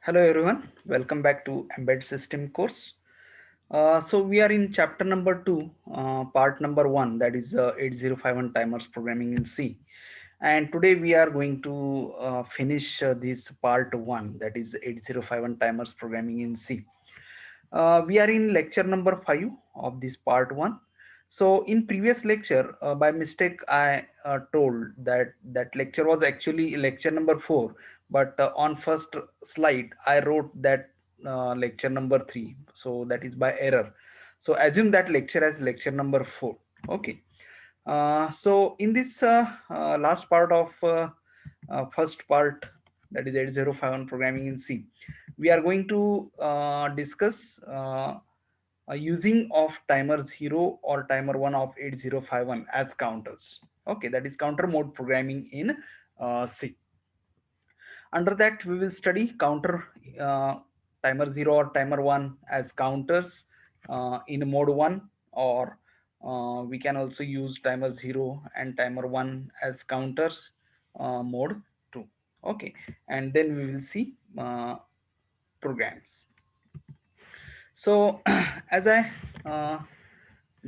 Hello everyone, welcome back to Embed System course. So we are in chapter number 2, part number 1, that is 8051 timers programming in C. And today we are going to finish this part 1, that is 8051 timers programming in C. We are in lecture number 5 of this part 1. So in previous lecture, by mistake, I told that that lecture was actually lecture number 4, but on first slide, I wrote that lecture number 3. So that is by error. So assume that lecture as lecture number 4. Okay. So in this last part of first part, that is 8051 programming in C, we are going to discuss using of timer 0 or timer 1 of 8051 as counters. Okay, that is counter mode programming in C. Under that, we will study counter timer 0 or timer 1 as counters in mode 1, or we can also use timer 0 and timer 1 as counters mode 2. Okay, and then we will see programs. So as I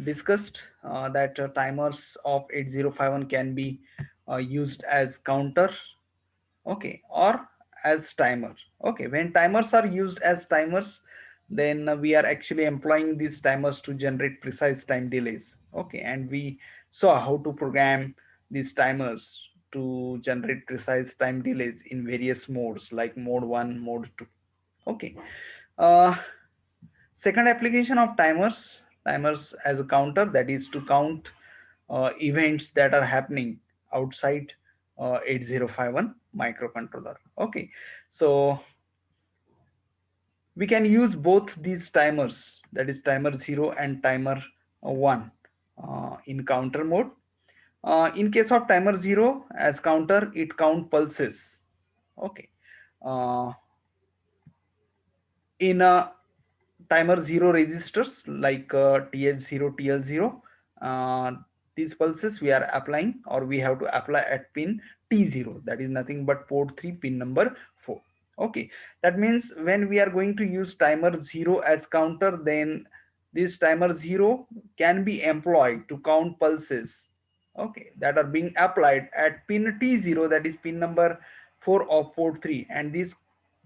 discussed that timers of 8051 can be used as counter, okay, or as timer. Okay, when timers are used as timers, then we are actually employing these timers to generate precise time delays. Okay, and we saw how to program these timers to generate precise time delays in various modes like mode 1, mode 2. Okay. uh, Second application of timers as a counter, that is to count events that are happening outside 8051 microcontroller. Okay, so we can use both these timers, that is timer 0 and timer 1 in counter mode. In case of timer 0 as counter, it count pulses. Okay, uh, in timer 0 registers like TH0, TL0, uh, these pulses we are applying, or we have to apply at pin T0, that is nothing but port 3 pin number 4. Okay, that means when we are going to use timer 0 as counter, then this timer 0 can be employed to count pulses, okay, that are being applied at pin T0, that is pin number 4 of port 3, and these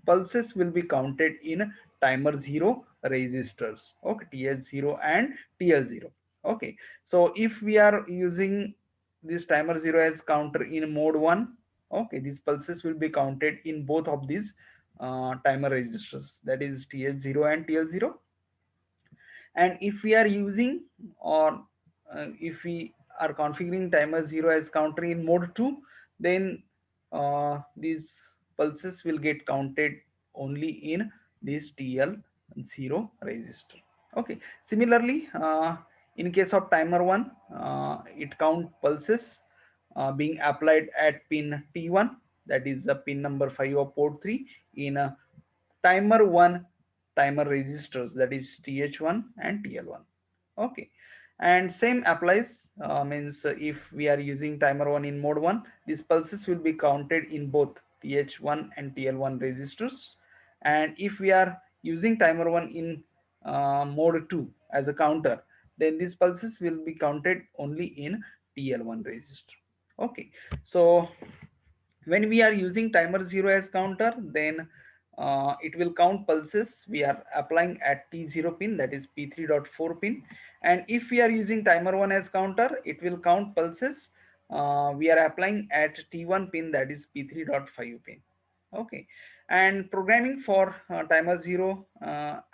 pulses will be counted in timer 0 registers. Okay, TH0 and TL0. Okay, so if we are using this timer 0 as counter in mode 1, okay, these pulses will be counted in both of these timer registers, that is TH0 and TL0. And if we are using, or if we are configuring timer 0 as counter in mode 2, then these pulses will get counted only in this TL0 register. Okay, similarly, in case of timer 1, it count pulses being applied at pin T1, that is the pin number 5 of port 3 in a timer 1 timer registers, that is TH1 and TL1. Okay, and same applies, means if we are using timer 1 in mode 1, these pulses will be counted in both TH1 and TL1 registers. And if we are using timer 1 in mode 2 as a counter, then these pulses will be counted only in TL1 register. Okay, so when we are using timer 0 as counter, then it will count pulses we are applying at T0 pin, that is P3.4 pin. And if we are using timer 1 as counter, it will count pulses we are applying at T1 pin, that is P3.5 pin. Okay, and programming for timer 0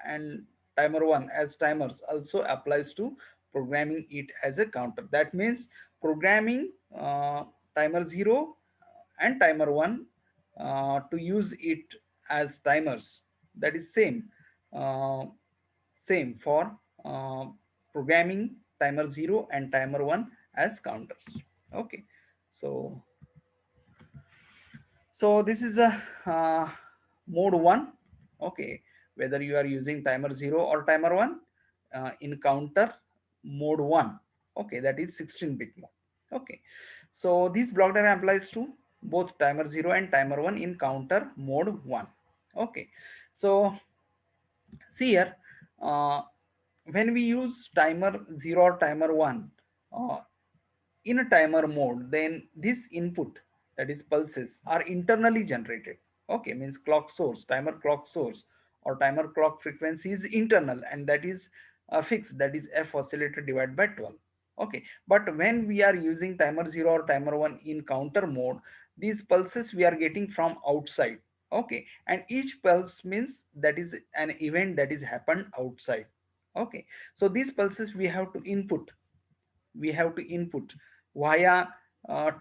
and timer 1 as timers also applies to programming it as a counter. That means programming timer 0 and timer 1 to use it as timers, that is uh, same for uh, programming timer 0 and timer 1 as counters. Okay, so this is a mode 1. Okay, whether you are using timer 0 or timer 1 in counter mode 1, okay, that is 16-bit mode. Okay, so this block diagram applies to both timer 0 and timer 1 in counter mode 1. Okay, so see here, uh, when we use timer 0 or timer 1 uh, in a timer mode, then this input, that is pulses, are internally generated. Okay, means clock source, timer clock source or timer clock frequency is internal, and that is fixed, that is f oscillator divided by 12. Okay, but when we are using timer 0 or timer 1 in counter mode, these pulses we are getting from outside. Okay, and each pulse means that is an event that is happened outside. Okay, so these pulses we have to input via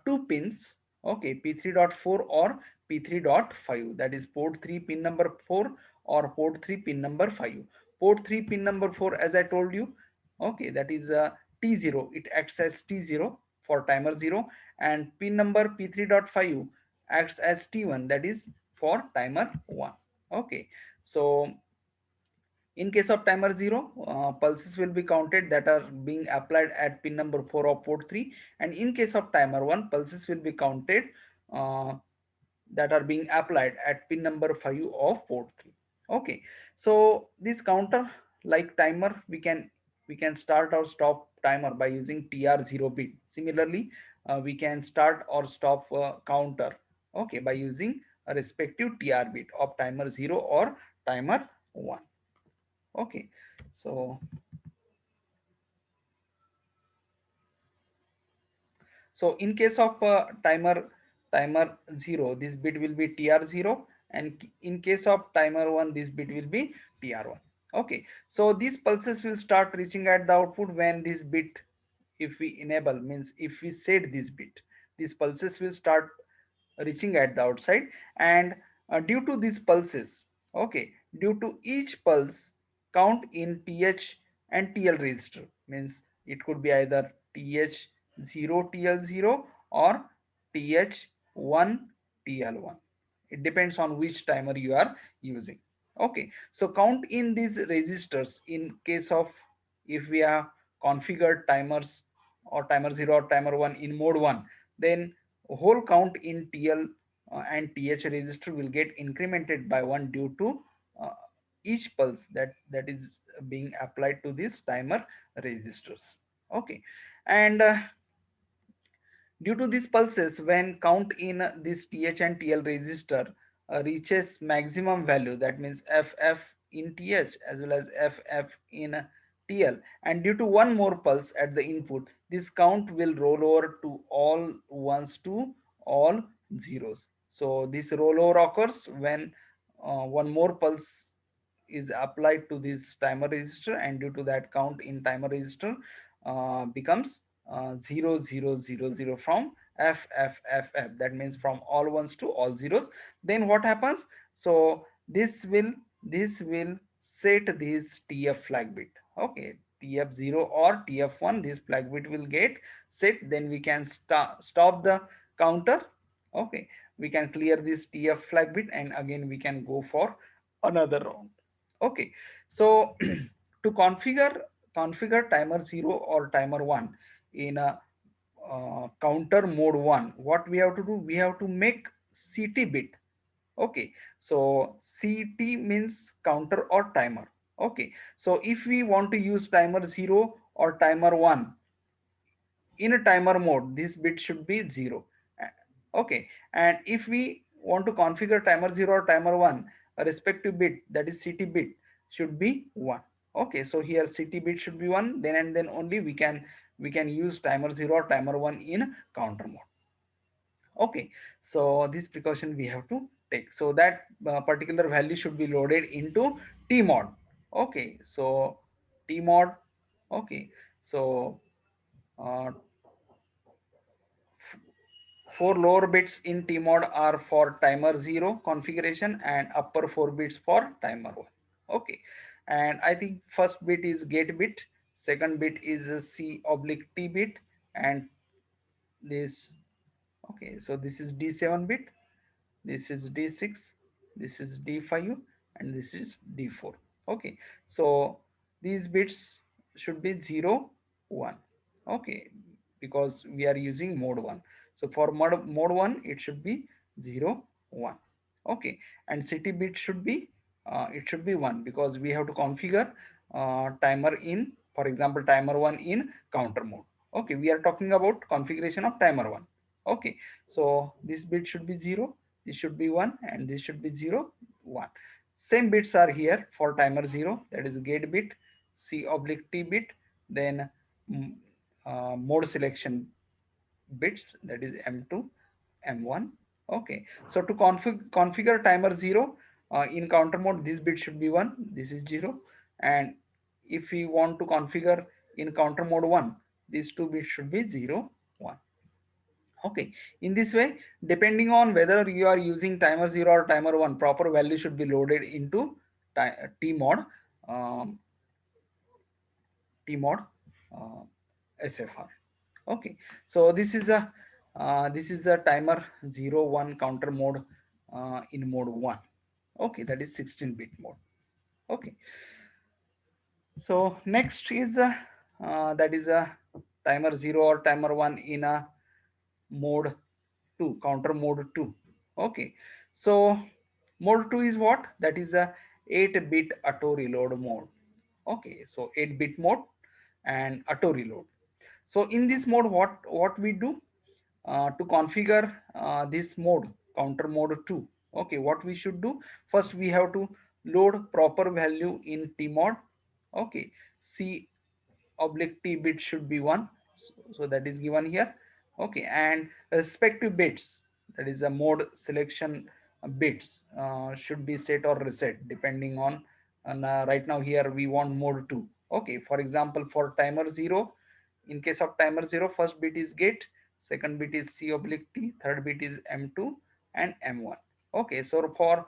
two pins. Okay, p3.4 or p3.5, that is port 3 pin number 4 or port 3 pin number 5. Port 3 pin number 4, as I told you, okay, that is t0, it acts as t0 for timer 0, and pin number p3.5 acts as t1, that is for timer 1. Okay, so in case of timer 0, pulses will be counted that are being applied at pin number 4 of port 3, and in case of timer 1, pulses will be counted uh, that are being applied at pin number 5 of port 3. Okay, so this counter, like timer, we can start or stop timer by using tr0 bit. Similarly, we can start or stop counter, okay, by using a respective tr bit of timer 0 or timer 1. Okay, so in case of timer 0, this bit will be tr0, and in case of timer 1, this bit will be tr1. Okay, so these pulses will start reaching at the output when this bit, if we enable, means if we set this bit, these pulses will start reaching at the outside. And due to these pulses, okay, due to each pulse count in th and tl register, means it could be either th0 tl0 or th1 tl1, it depends on which timer you are using. Okay, so count in these registers in case of, if we are configured timers or timer 0 or timer 1 in mode 1, then whole count in TL and TH register will get incremented by 1 due to uh, each pulse that is being applied to these timer registers. Okay, and due to these pulses, when count in this TH and TL register reaches maximum value, that means FF in TH as well as FF in TL, and due to one more pulse at the input, this count will roll over to all ones to all zeros. So this rollover occurs when one more pulse is applied to this timer register, and due to that, count in timer register becomes 0 0 0 0 from f, that means from all ones to all zeros. Then what happens? So this will set this tf flag bit. Okay, tf0 or tf1, this flag bit will get set, then we can stop the counter. Okay, we can clear this tf flag bit, and again we can go for another round. Okay, so to configure timer 0 or timer 1 in a counter mode 1, what we have to do, we have to make ct bit. Okay, so ct means counter or timer. Okay, so if we want to use timer 0 or timer 1 in a timer mode, this bit should be 0. Okay, and if we want to configure timer 0 or timer 1, a respective bit, that is ct bit, should be 1. Okay, so here ct bit should be 1, then and then only we can use timer 0 or timer 1 in counter mode. Okay, so this precaution we have to take, so that particular value should be loaded into t mod. Okay, so t mod. Okay, so uh, four lower bits in tmod are for timer 0 configuration, and upper 4 bits for timer 1. Okay, and I think first bit is gate bit, second bit is a c oblique t bit, and this, okay, so this is d7 bit, this is d6, this is d5, and this is d4. Okay, so these bits should be 0 1. Okay, because we are using mode 1, so for mode 1 it should be 0 1. Okay, and city bit should be it should be 1, because we have to configure timer in, for example, timer 1 in counter mode. Okay, we are talking about configuration of timer 1. Okay, so this bit should be 0, this should be 1, and this should be 0 1. Same bits are here for timer 0, that is gate bit, c oblique t bit, then mm, mode selection bits, that is m2 m1. Okay, so to configure timer 0 in counter mode, this bit should be 1, this is 0, and if we want to configure in counter mode 1, these two bits should be 0 1. Okay, in this way, depending on whether you are using timer 0 or timer 1, proper value should be loaded into t mod, um, t mod uh, sfr. Okay, so this is a timer 0 1 counter mode in mode 1. Okay, that is 16-bit mode. Okay, so next is that is a timer 0 or timer 1 in a mode 2, counter mode 2. Okay, so mode 2 is what? That is a 8-bit auto reload mode. Okay, so 8-bit mode and auto reload. So in this mode, what we do to configure this mode, counter mode 2. Okay, what we should do? First, we have to load proper value in tmod. Okay, c oblique t bit should be 1, so that is given here. Okay, and respective bits, that is a mode selection bits should be set or reset depending on, and right now here we want mode 2. Okay, for example, for timer 0, in case of timer 0, first bit is gate, second bit is c oblique t, third bit is m2 and m1. Okay, so for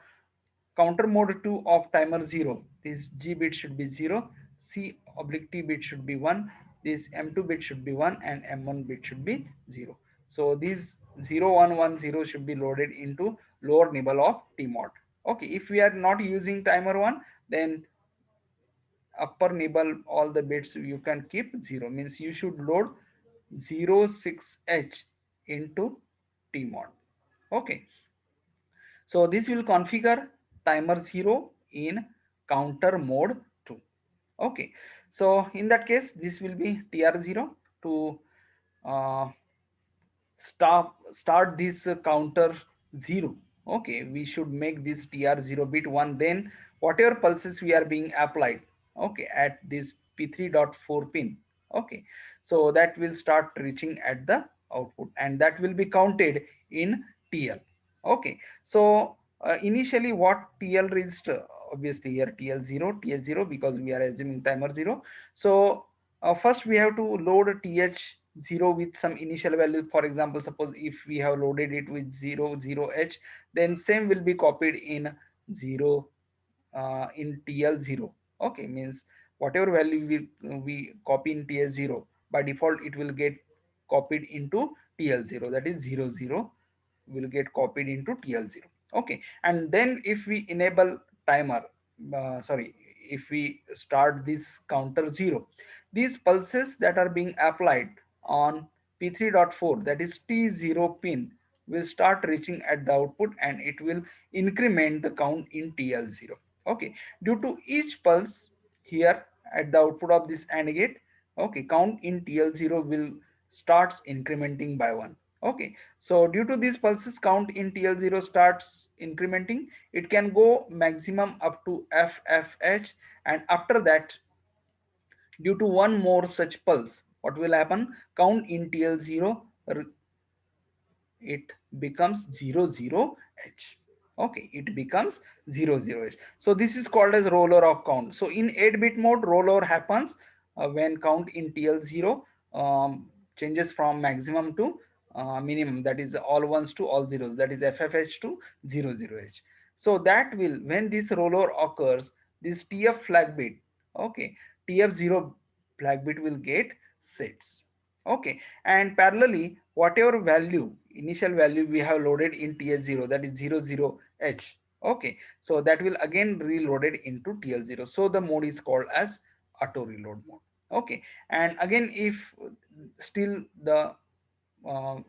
counter mode 2 of timer 0, this g bit should be 0, c oblique t bit should be 1, this m2 bit should be 1, and m1 bit should be 0. So these 0110 should be loaded into lower nibble of tmod. Okay, if we are not using timer 1, then upper nibble all the bits you can keep 0, means you should load 06h into tmod. Okay, so this will configure timer 0 in counter mode 2. Okay, so in that case, this will be tr0 to uh, start this counter 0. Okay, we should make this tr0 bit 1, then whatever pulses we are being applied, okay, at this p3.4 pin. Okay, so that will start reaching at the output, and that will be counted in tl. Okay, so initially what tl register, obviously here tl0 th0, because we are assuming timer 0. So first we have to load th0 with some initial value. For example, suppose if we have loaded it with 00h, then same will be copied in 0 in tl0. Okay, means whatever value we copy in th0, by default it will get copied into tl0, that is 00 will get copied into tl0. Okay, and then if we enable timer, sorry, if we start this counter 0, these pulses that are being applied on p3.4, that is t0 pin, will start reaching at the output, and it will increment the count in tl0. Okay, due to each pulse here at the output of this AND gate, okay, count in tl0 will starts incrementing by 1. Okay, so due to these pulses, count in tl0 starts incrementing. It can go maximum up to ffh, and after that, due to one more such pulse, what will happen? Count in tl0, it becomes 00h. Okay, it becomes 00h. So this is called as roller of count. So in 8-bit mode, rollover happens when count in tl0 changes from maximum to minimum, that is all ones to all zeros, that is ffh to 00h. So that will, when this rollover occurs, this tf flag bit, okay, tf0 flag bit will get sets. Okay, and parallelly, whatever value, initial value we have loaded in th0, that is 00h. Okay, so that will again reloaded into tl0. So the mode is called as auto reload mode. Okay, and again, if still the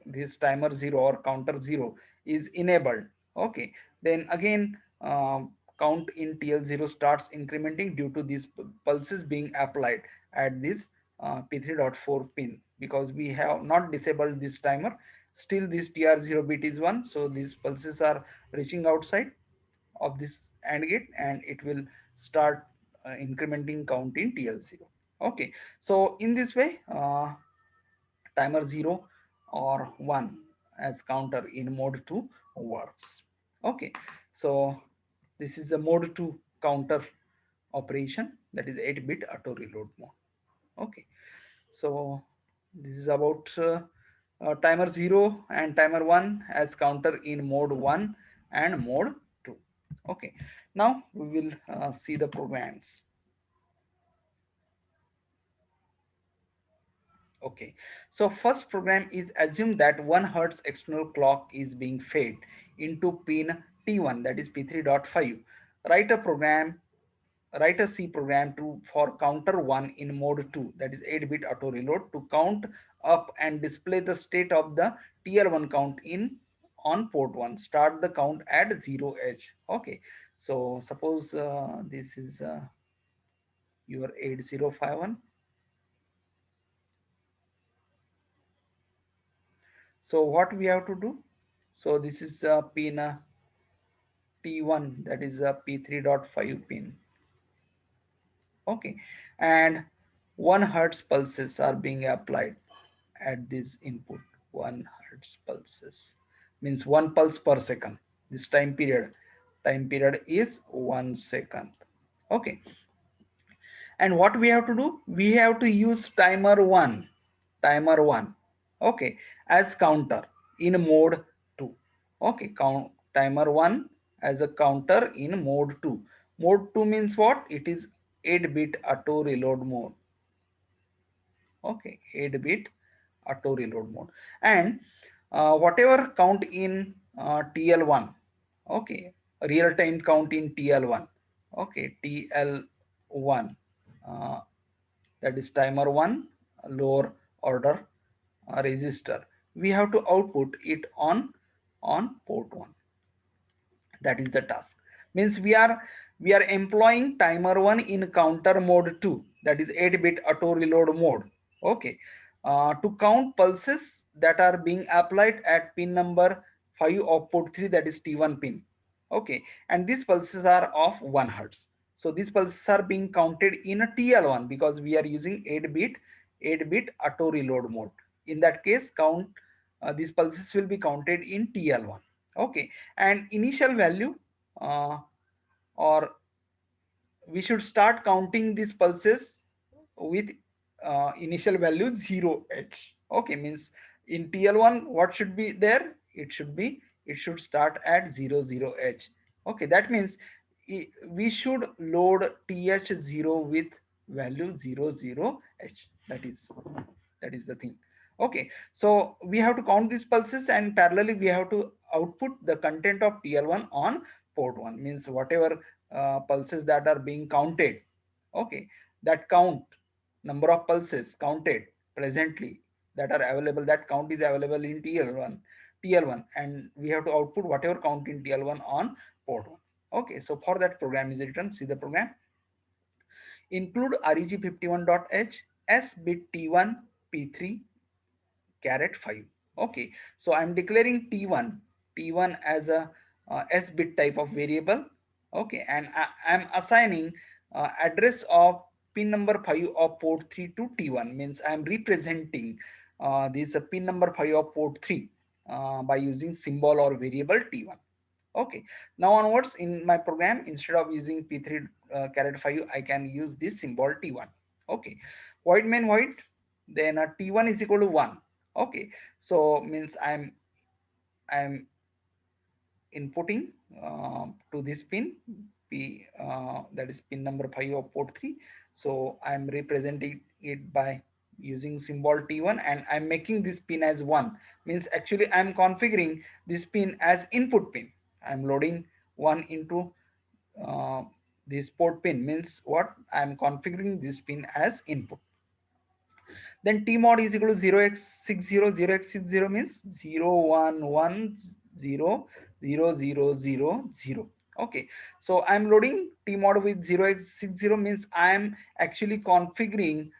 this timer 0 or counter 0 is enabled, okay, Then again count in TL0 starts incrementing due to these pulses being applied at this P3.4 pin, because we have not disabled this timer. Still this TR0 bit is 1, so these pulses are reaching outside of this AND gate and it will start incrementing count in TL0. Okay, so in this way timer 0 or 1 as counter in mode 2 works. Okay, so this is a mode 2 counter operation, that is 8-bit auto reload mode. Okay, so this is about timer 0 and timer 1 as counter in mode 1 and mode 2. Okay, now we will see the programs. Okay, so first program is assume that 1 hertz external clock is being fed into pin T1, that is P3.5. Write a program, write a C program to for counter 1 in mode 2, that is 8-bit auto reload, to count up and display the state of the TL1 count in on port 1. Start the count at 0h. Okay, so suppose this is your 8051. So what we have to do? So this is pin T1, that is a P3.5 pin. Okay, and 1 hertz pulses are being applied at this input. 1 hertz pulses means 1 pulse per second. This time period is 1 second. Okay, and what we have to do, we have to use timer 1, okay, as counter in mode 2. Okay, count timer 1 as a counter in mode 2. Mode 2 means what? It is 8-bit auto reload mode. Okay, 8-bit auto reload mode. And whatever count in TL1, okay, real time count in TL1, okay, TL1, uh, that is timer 1 lower order register, we have to output it on port 1. That is the task. Means we are employing timer 1 in counter mode 2, that is 8-bit auto reload mode. Okay, to count pulses that are being applied at pin number 5 of port 3, that is T1 pin. Okay, and these pulses are of 1 hertz. So these pulses are being counted in a TL1 because we are using 8-bit auto reload mode. In that case, count these pulses will be counted in TL1. Okay, and initial value or we should start counting these pulses with initial value 0h. Okay, means in TL1 what should be there? It should start at 00h. Okay, that means we should load th0 with value 00h. That is the thing. Okay, so we have to count these pulses and parallelly we have to output the content of TL1 on port 1. Means whatever pulses that are being counted, okay, that count, number of pulses counted presently that are available, that count is available in TL1, and we have to output whatever count in TL1 on port 1. Okay, so for that program is written. See the program. Include reg51.h s bit T1 P3 caret 5. Okay, so I'm declaring T1 as a s bit type of variable. Okay, and I'm assigning address of pin number 5 of port 3 to T1. Means I'm representing this pin number 5 of port 3 by using symbol or variable T1. Okay, now onwards in my program, instead of using P3 caret 5, I can use this symbol T1. Okay, void main void, then T1 is equal to 1. Okay, so means I'm inputting to this pin P, that is pin number 5 of port 3. So I'm representing it by using symbol T1 and I'm making this pin as 1. Means actually I'm configuring this pin as input pin. I'm loading 1 into this port pin. Means what? I'm configuring this pin as input. Then T mod is equal to 0x60. 0x60 means 0 1 1 0 0 0 0 0. Okay, so I'm loading tmod with 0x60 means I'm actually configuring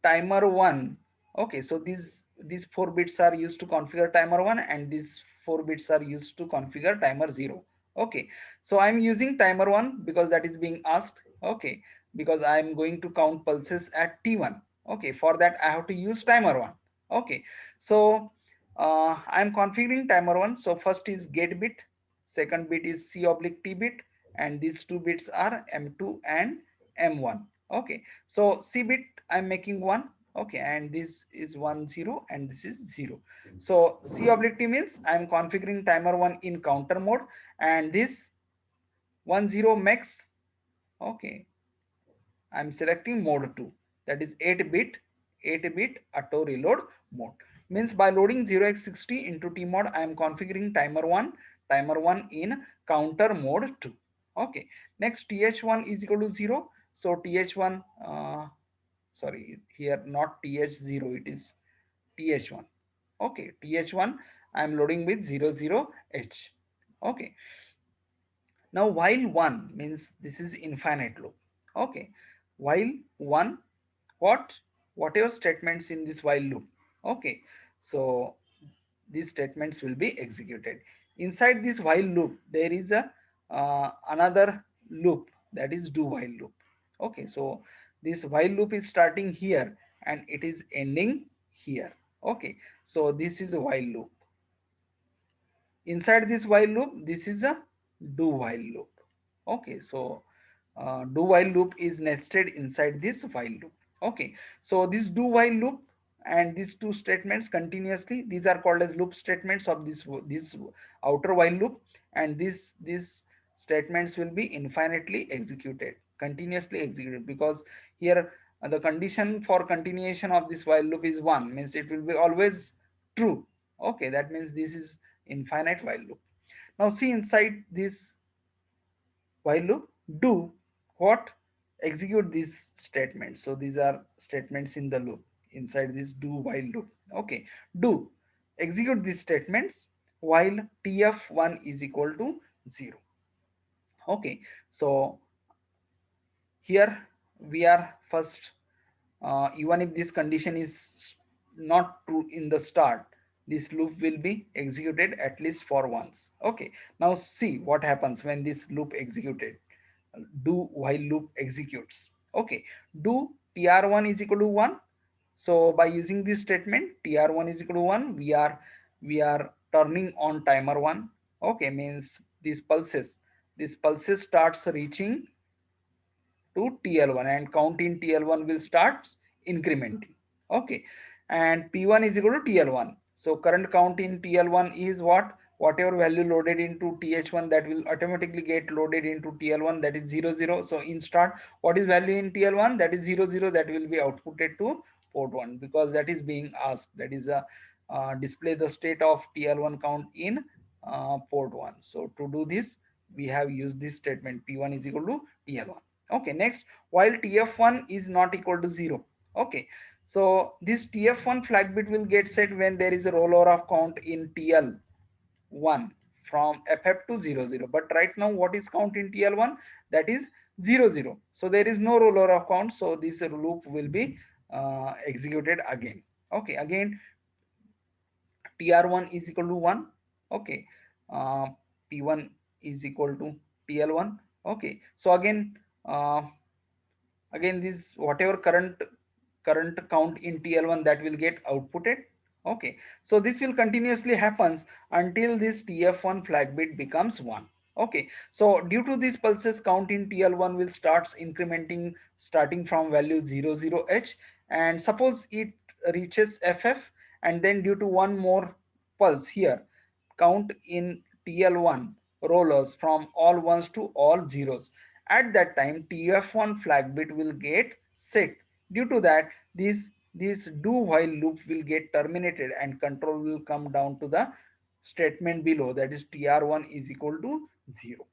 timer 1. Okay, so these 4 bits are used to configure timer 1 and these 4 bits are used to configure timer 0. Okay, so I'm using timer 1 because that is being asked. Okay, because I'm going to count pulses at t1. Okay, for that I have to use timer 1. Okay, so I'm configuring timer 1. So first is get bit, second bit is c oblique t bit, and these two bits are m2 and m1. Okay, so c bit I'm making 1. Okay, and this is 1 0 and this is 0. So c oblique t means I'm configuring timer 1 in counter mode, and this 1 0 max. Okay, I'm selecting mode 2, that is 8 bit auto reload mode. Means by loading 0x60 into T mode, I am configuring timer 1 in counter mode 2. Okay, next th1 is equal to 0. So th1, sorry, here not th0, it is th1. Okay, th1 I am loading with 00h. Okay, now while 1 means this is infinite loop. Okay, while 1, what whatever statements in this while loop. Okay, so these statements will be executed. Inside this while loop there is a another loop, that is do while loop. Okay, so this while loop is starting here and it is ending here. Okay, so this is a while loop. Inside this while loop, this is a do while loop. Okay, so do while loop is nested inside this while loop. Okay, so this do while loop and these two statements continuously, these are called as loop statements of this outer while loop, and these statements will be infinitely executed, continuously executed, because here the condition for continuation of this while loop is 1, means it will be always true. Okay, that means this is infinite while loop. Now see inside this while loop, do what? Execute these statements. So these are statements in the loop inside this do while loop. Okay, do execute these statements while tf1 is equal to 0. Okay, so here we are first, even if this condition is not true in the start, this loop will be executed at least for once. Okay, now see what happens when this loop executed. Do while loop executes. Okay, do tr1 is equal to 1. So by using this statement tr1 is equal to 1, we are turning on timer 1. Okay, means these pulses starts reaching to TL1 and count in TL1 will start incrementing. Okay, and P1 is equal to TL1. So current count in TL1 is what? Whatever value loaded into TH1, that will automatically get loaded into TL1, that is 0 0. So in start, what is value in TL1? That is 0 0, that will be outputted to port 1 because that is being asked. That is a display the state of TL1 count in port 1. So to do this, we have used this statement P1 is equal to TL1. Okay, next, while tf1 is not equal to 0. Okay, so this tf1 flag bit will get set when there is a rollover of count in tl1 from ff to 0 0. But right now what is count in tl1? That is 0 0. So there is no rollover of count, so this loop will be executed again. Okay, again tr1 is equal to 1. Okay, uh, p1 is equal to tl1. Okay, so again this whatever current count in tl1, that will get outputted. Okay, so this will continuously happens until this tf1 flag bit becomes 1. Okay, so due to these pulses, count in tl1 will starts incrementing starting from value 00h, and suppose it reaches ff, and then due to one more pulse here, count in TL1 rollers from all ones to all zeros. At that time, TF1 flag bit will get set. Due to that, this do while loop will get terminated and control will come down to the statement below, that is TR1 is equal to 0.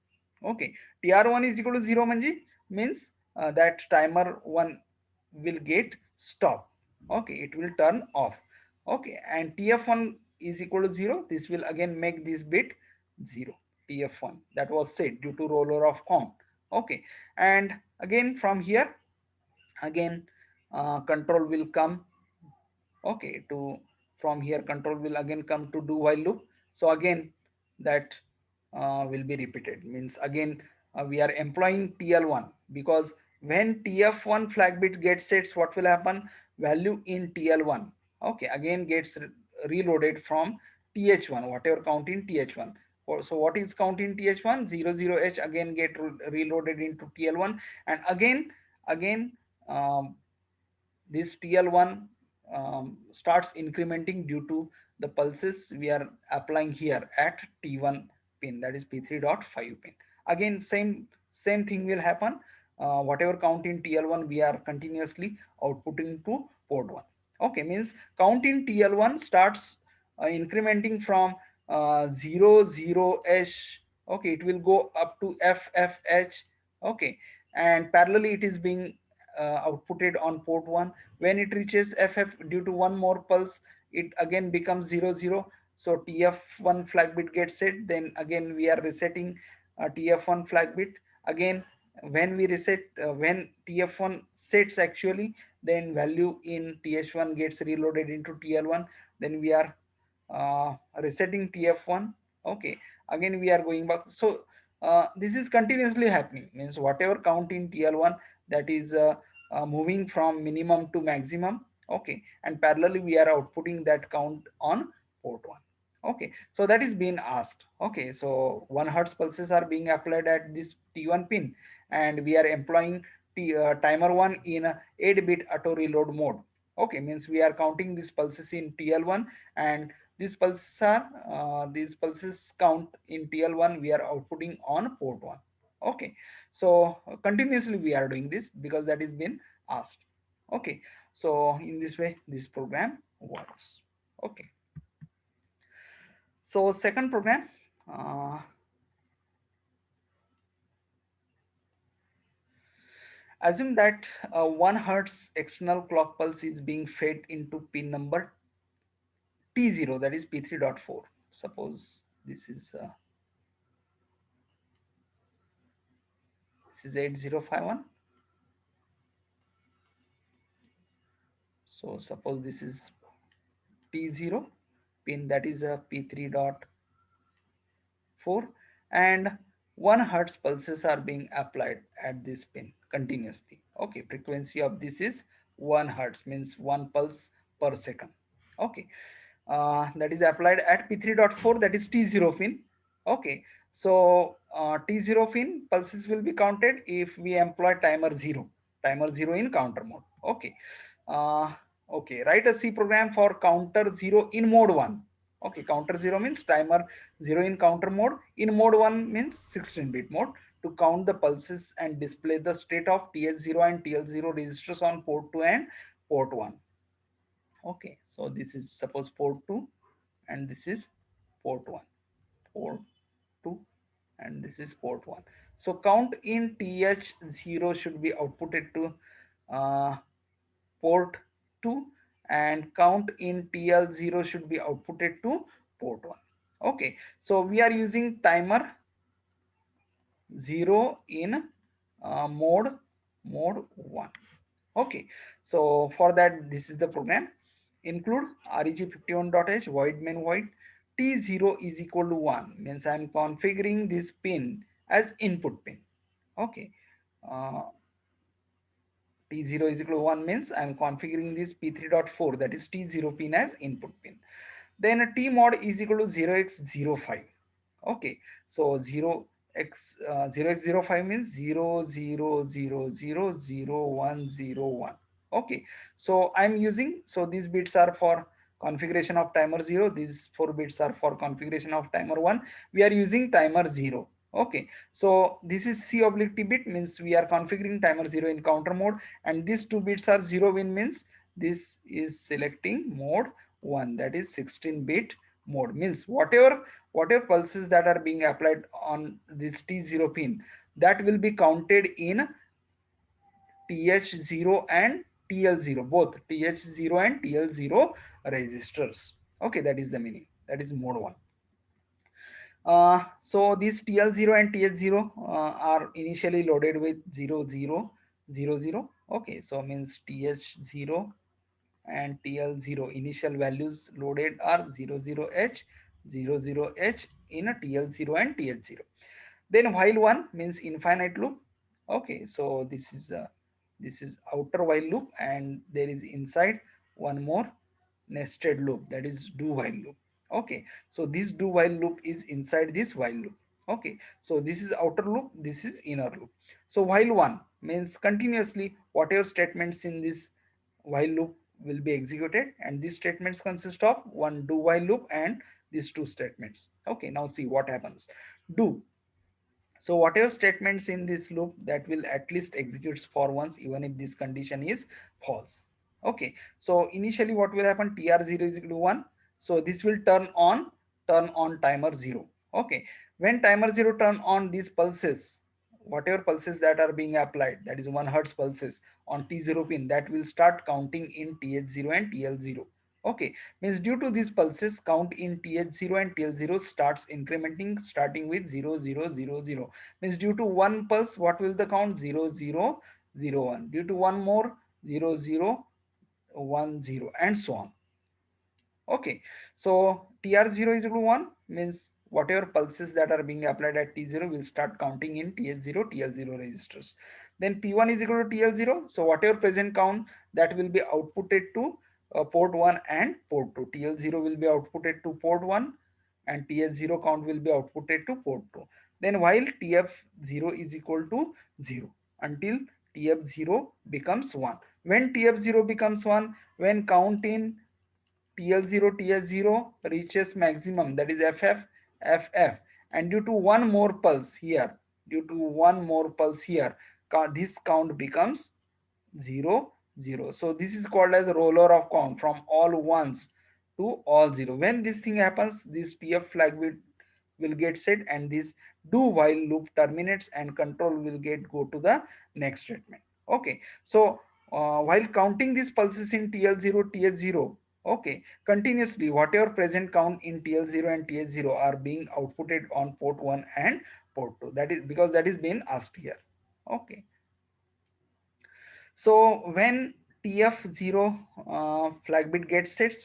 Okay, TR1 is equal to 0 means that timer 1 will get stop. Okay, it will turn off. Okay, and tf1 is equal to 0, this will again make this bit 0, TF1, that was set due to roller of count. Okay, and again from here, again control will come. Okay, to from here control will again come to do while loop. So again that will be repeated, means again we are employing TL1, because when TF1 flag bit gets set, what will happen, value in TL1, okay, again gets reloaded from TH1, whatever count in TH1. So what is count in TH1, 00H again get reloaded into TL1, and again um, this TL1 starts incrementing due to the pulses we are applying here at T1 pin, that is P3.5 pin. Again same thing will happen. Whatever count in TL1 we are continuously outputting to port 1. Okay, means count in TL1 starts incrementing from 00H. Okay, it will go up to FFH. Okay, and parallelly it is being outputted on port 1. When it reaches FF, due to one more pulse, it again becomes 00. So TF1 flag bit gets set, then again we are resetting TF1 flag bit. Again when we reset, when TF1 sets actually, then value in TH1 gets reloaded into TL1, then we are resetting TF1. Okay, again we are going back. So this is continuously happening, means whatever count in TL1, that is moving from minimum to maximum. Okay, and parallelly we are outputting that count on port 1. Okay, so that is being asked. Okay, so 1 hertz pulses are being applied at this T1 pin, and we are employing timer 1 in a 8-bit auto reload mode. Okay, means we are counting these pulses in TL1, and these pulses count in TL1 we are outputting on port 1. Okay, so continuously we are doing this because that is been asked. Okay, so in this way this program works. Okay, so second program, uh, assume that 1 hertz external clock pulse is being fed into pin number T0, that is P3.4. Suppose this is 8051. So suppose this is T0 pin, that is a P3.4, and 1 hertz pulses are being applied at this pin continuously. Okay, frequency of this is 1 hertz, means 1 pulse per second. Okay, that is applied at P3.4, that is T0 pin. Okay, so T0 pin pulses will be counted if we employ timer 0 in counter mode. Okay, uh, okay, write a C program for counter 0 in mode 1. Okay, counter 0 means timer 0 in counter mode, in mode 1 means 16-bit mode, to count the pulses and display the state of TH0 and TL0 registers on port 2 and port 1. Okay, so this is suppose port 2 and this is port 1, port 2 and this is port 1. So count in TH0 should be outputted to uh, port 2, and count in TL0 should be outputted to port 1. Okay, so we are using timer 0 in mode 1. Okay, so for that this is the program. Include reg51.h void main void T0 is equal to 1, means I am configuring this pin as input pin. Okay, uh, T0 is equal to 1 means I am configuring this P3.4, that is T0 pin as input pin. Then T mod is equal to 0x05. Okay, so 0x05 means 00000101. Okay, so I'm using, so these bits are for configuration of timer 0, these 4 bits are for configuration of timer 1. We are using timer 0. Okay, so this is C oblique T bit, means we are configuring timer 0 in counter mode, and these 2 bits are 0 win, means this is selecting mode 1, that is 16-bit mode, means whatever pulses that are being applied on this T0 pin, that will be counted in TH0 and TL0, both TH0 and TL0 registers. Okay, that is the meaning, that is mode 1. So these TL0 and TH0 are initially loaded with 0000. Okay, so means TH0 and TL0 initial values loaded are 00H, 00H in a TL0 and TH0. Then while one means infinite loop. Okay, so this is outer while loop, and there is inside one more nested loop, that is do while loop. Okay, so this do while loop is inside this while loop. Okay, so this is outer loop, this is inner loop. So while one means continuously whatever statements in this while loop will be executed, and these statements consist of one do while loop and these two statements. Okay, now see what happens. Do, so whatever statements in this loop that will at least executes for once even if this condition is false. Okay, so initially what will happen, tr0 is equal to 1, so this will turn on timer 0. Okay, when timer 0 turn on these pulses, whatever pulses that are being applied, that is 1 hertz pulses on t0 pin, that will start counting in th0 and tl0. Okay, means due to these pulses count in th0 and tl0 starts incrementing starting with 0000. Means due to one pulse what will the count, 0001, due to one more 0010, and so on. Okay, so tr0 is equal to 1 means whatever pulses that are being applied at t0 will start counting in th0 tl0 registers. Then p1 is equal to tl0, so whatever present count that will be outputted to port 1 and port 2. TL0 will be outputted to port 1 and TH0 count will be outputted to port 2. Then while TF0 is equal to 0 until TF0 becomes 1. When TF0 becomes 1, when count in TL0 TH0 reaches maximum, that is FF, and due to one more pulse here, this count becomes 0 0. So this is called as roller of count from all ones to all 0. When this thing happens, this TF flag will get set, and this do while loop terminates and control will get go to the next statement. Okay, so while counting these pulses in TL0 TH0, okay, continuously whatever present count in TL0 and TH0 are being outputted on port 1 and port 2. That is because that is being asked here. Okay, so when TF0 flag bit gets set,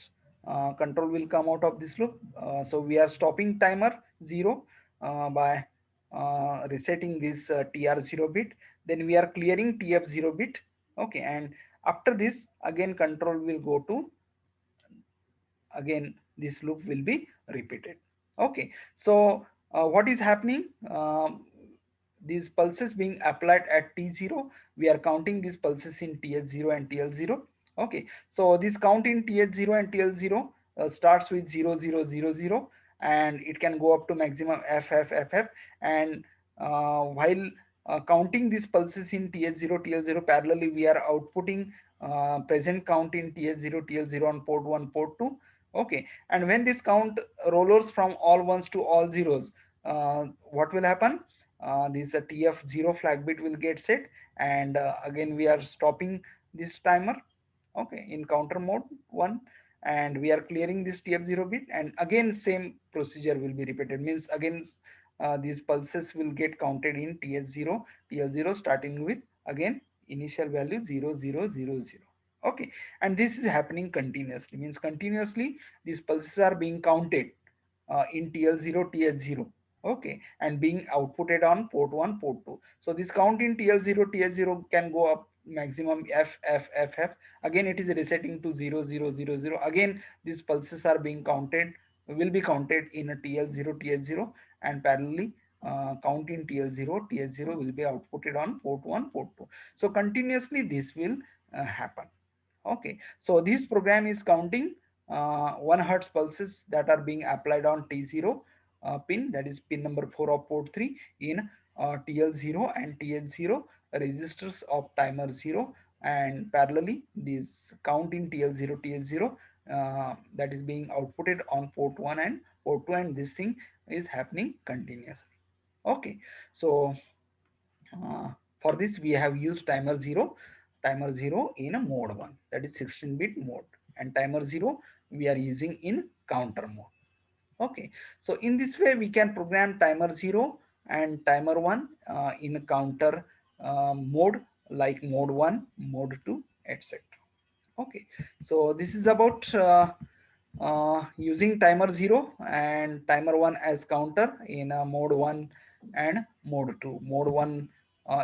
control will come out of this loop. So we are stopping timer 0 by resetting this TR0 bit. Then we are clearing TF0 bit. Okay, and after this again control will go to, again this loop will be repeated. Okay, so what is happening, these pulses being applied at t0, we are counting these pulses in th0 and tl0. Okay, so this count in th0 and tl0 starts with 0000, and it can go up to maximum ff, and while counting these pulses in th0 tl0 parallelly, we are outputting present count in th0 tl0 on port 1 port 2. Okay, and when this count rollers from all ones to all zeros, what will happen, this tf0 flag bit will get set, and again we are stopping this timer, okay, in counter mode 1, and we are clearing this tf0 bit, and again same procedure will be repeated, means again these pulses will get counted in th0 tl0 starting with again initial value 0000. Okay, and this is happening continuously, means continuously these pulses are being counted in TL0 TH0. Okay, and being outputted on port 1 port 2. So this count in TL0 TH0 can go up maximum FF. Again it is resetting to 0000. Again these pulses are being counted, will be counted in a TL0 TH0, and parallelly count in TL0 TH0 will be outputted on port 1 port 2. So continuously this will happen. Okay, so this program is counting 1 hertz pulses that are being applied on T0 pin, that is pin number 4 of port 3 in TL0 and TH0 registers of timer 0, and parallelly this count in TL0 TH0 that is being outputted on port 1 and port 2, and this thing is happening continuously. Okay, so uh, for this we have used timer 0 in a mode 1, that is 16-bit mode, and timer 0 we are using in counter mode. Okay, so in this way we can program timer 0 and timer 1 in a counter mode, like mode 1, mode 2, etc. Okay, so this is about using timer 0 and timer 1 as counter in mode 1 and mode 2. Mode 1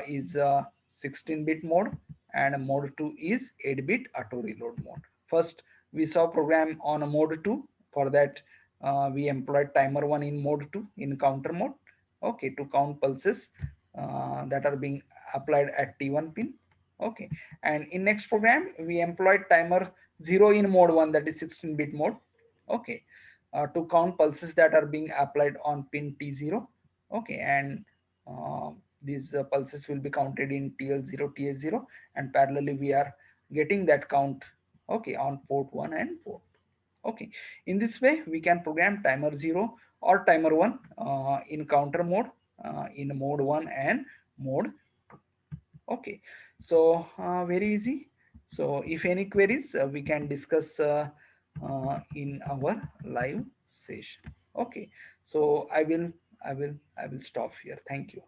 is 16-bit mode, and mode 2 is 8-bit auto reload mode. First we saw program on a mode 2. For that we employed timer 1 in mode 2 in counter mode, okay, to count pulses that are being applied at T1 pin. Okay, and in next program we employed timer 0 in mode 1, that is 16-bit mode, okay, to count pulses that are being applied on pin T0. Okay, and these pulses will be counted in TL0, TH0, and parallelly we are getting that count, okay, on port 1 and port 2. Okay, in this way we can program timer 0 or timer 1 in counter mode in mode 1 and mode 2. Okay, so very easy. So if any queries we can discuss in our live session. Okay, so I will stop here. Thank you.